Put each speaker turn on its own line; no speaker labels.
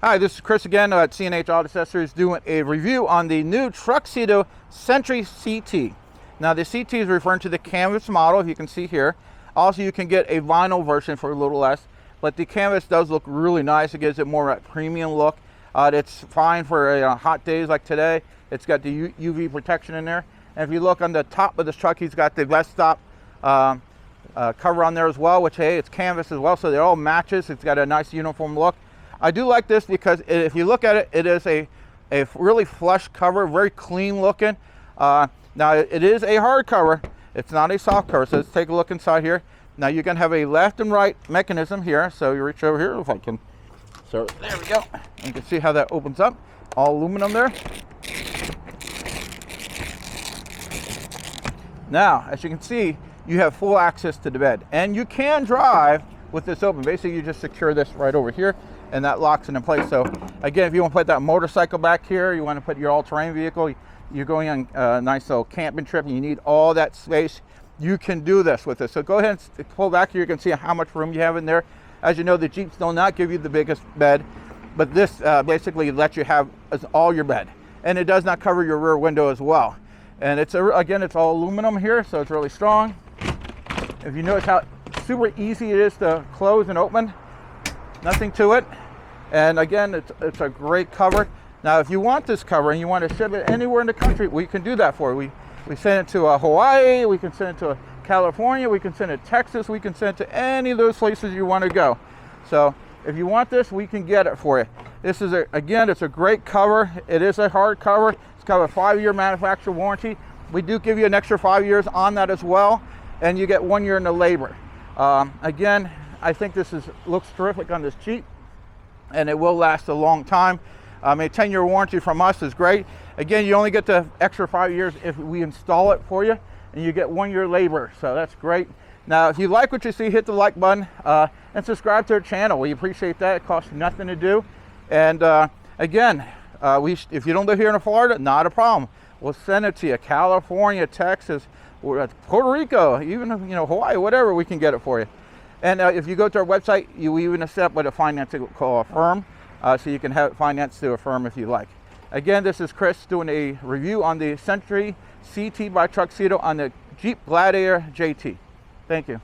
Hi, this is Chris again at C&H Auto Accessories doing a review on the new Truxedo Sentry CT. Now the CT is referring to the canvas model, you can see here. Also you can get a vinyl version for a little less, but the canvas does look really nice. It gives it more of a premium look. It's fine for hot days like today. It's got the UV protection in there. And if you look on the top of this truck, he's got the vest stop cover on there as well, which, hey, it's canvas as well, so it all matches. It's got a nice uniform look. I do like this because if you look at it, it is a really flush cover, very clean looking. Now it is a hard cover, it's not a soft cover, so let's take a look inside here. Now you can have a left and right mechanism here, so you reach over here, if I can, so there we go. You can see how that opens up, all aluminum there. Now, as you can see, you have full access to the bed, and you can drive with this open. Basically, you just secure this right over here, and that locks it in place. So again, if you want to put that motorcycle back here, you want to put your all-terrain vehicle, you're going on a nice little camping trip and you need all that space, you can do this with this. So go ahead and pull back here, you can see how much room you have in there. As you know, the Jeeps do not give you the biggest bed, but this basically lets you have all your bed, and it does not cover your rear window as well. And it's again, it's all aluminum here, so it's really strong. If you notice how super easy it is to close and open, nothing to it. And again, it's a great cover. Now if you want this cover and you want to ship it anywhere in the country, we can do that for you. We send it to Hawaii, we can send it to California, we can send it to Texas, we can send it to any of those places you want to go. So if you want this, we can get it for you. This is again, it's a great cover. It is a hard cover. It's got a 5-year manufacturer warranty. We do give you an extra 5 years on that as well, and you get 1 year in the labor. Again, I think this looks terrific on this Jeep, and it will last a long time. A 10-year warranty from us is great. Again, you only get the extra 5 years if we install it for you, and you get 1 year labor, so that's great. Now, if you like what you see, hit the like button and subscribe to our channel. We appreciate that. It costs nothing to do. And again, if you don't live here in Florida, not a problem. We'll send it to you. California, Texas, Puerto Rico, even Hawaii, whatever, we can get it for you. And if you go to our website, you even set up with a financing called Affirm, so you can have it financed through Affirm if you like. Again, this is Chris doing a review on the Sentry CT by Truxedo on the Jeep Gladiator JT. Thank you.